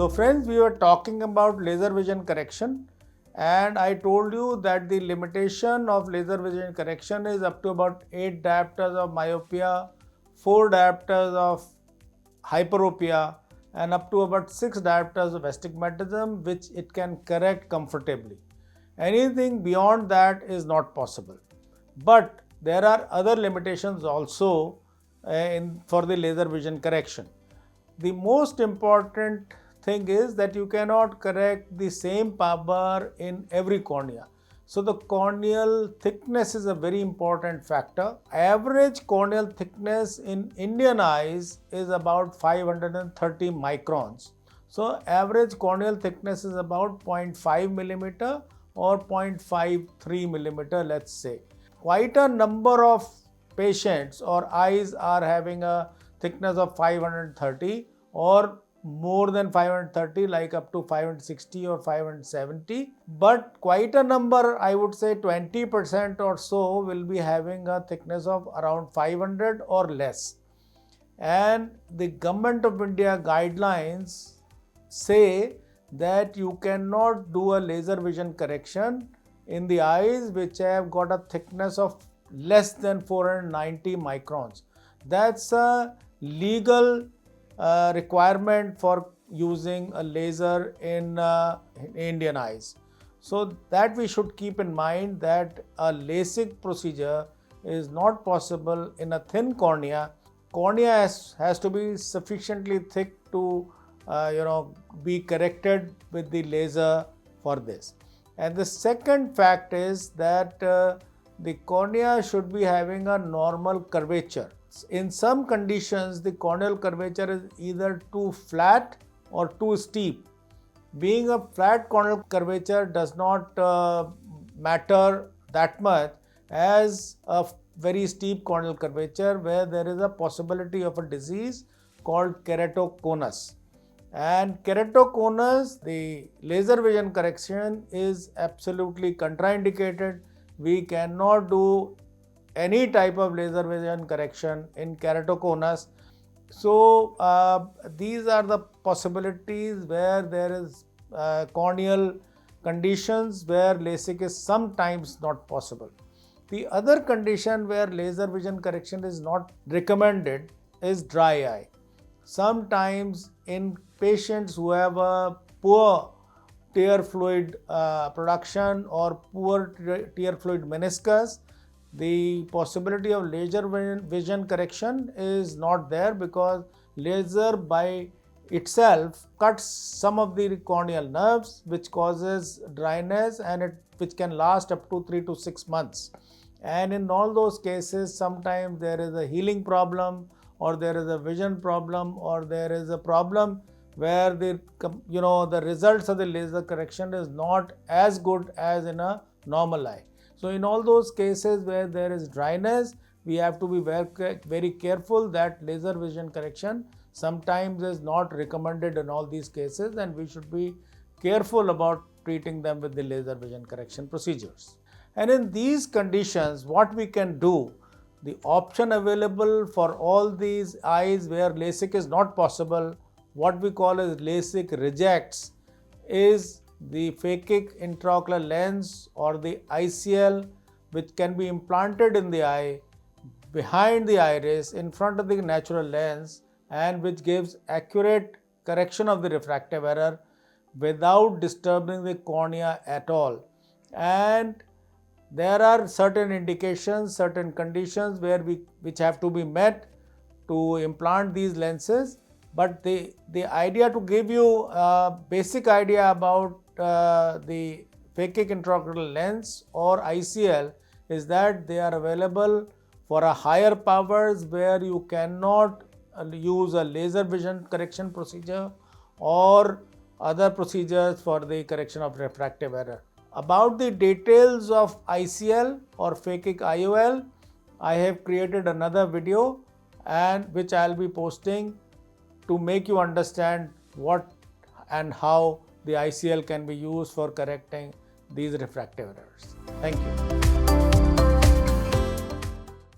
So friends, we were talking about laser vision correction, and I told you that the limitation of laser vision correction is up to about 8 diopters of myopia, 4 diopters of hyperopia, and up to about 6 diopters of astigmatism, which it can correct comfortably. Anything beyond that is not possible. But there are other limitations also for the laser vision correction. The most important thing is that you cannot correct the same power in every cornea. So the corneal thickness is a very important factor. Average corneal thickness in Indian eyes is about 530 microns. So average corneal thickness is about 0.5 millimeter or 0.53 millimeter, let's say. Quite a number of patients or eyes are having a thickness of 530 or more than 530, like up to 560 or 570, but quite a number, I would say 20% or so, will be having a thickness of around 500 or less. And the Government of India guidelines say that you cannot do a laser vision correction in the eyes which have got a thickness of less than 490 microns. That's a legal requirement for using a laser in Indian eyes. So that we should keep in mind, that a LASIK procedure is not possible in a thin cornea. Cornea has to be sufficiently thick to be corrected with the laser for this. And the second fact is that the cornea should be having a normal curvature. In some conditions, the corneal curvature is either too flat or too steep. Being a flat corneal curvature does not matter that much as a very steep corneal curvature where there is a possibility of a disease called keratoconus. And keratoconus, the laser vision correction is absolutely contraindicated. We cannot do any type of laser vision correction in keratoconus. So these are the possibilities where there is corneal conditions where LASIK is sometimes not possible. The other condition where laser vision correction is not recommended is dry eye. Sometimes in patients who have a poor tear fluid production or poor tear fluid meniscus, the possibility of laser vision correction is not there, because laser by itself cuts some of the corneal nerves, which causes dryness, and which can last up to 3 to 6 months. And in all those cases, sometimes there is a healing problem, or there is a vision problem, or there is a problem where the results of the laser correction is not as good as in a normal eye. So in all those cases where there is dryness, we have to be very careful that laser vision correction sometimes is not recommended in all these cases, and we should be careful about treating them with the laser vision correction procedures. And in these conditions, what we can do, the option available for all these eyes where LASIK is not possible, what we call as LASIK rejects, is the phakic intraocular lens or the ICL, which can be implanted in the eye behind the iris in front of the natural lens, and which gives accurate correction of the refractive error without disturbing the cornea at all. And there are certain indications, certain conditions which have to be met to implant these lenses. But the idea, to give you a basic idea about the phakic intraocular lens or ICL, is that they are available for a higher powers where you cannot use a laser vision correction procedure or other procedures for the correction of refractive error. About the details of ICL or phakic IOL, I have created another video, and which I will be posting to make you understand what and how the ICL can be used for correcting these refractive errors. Thank you.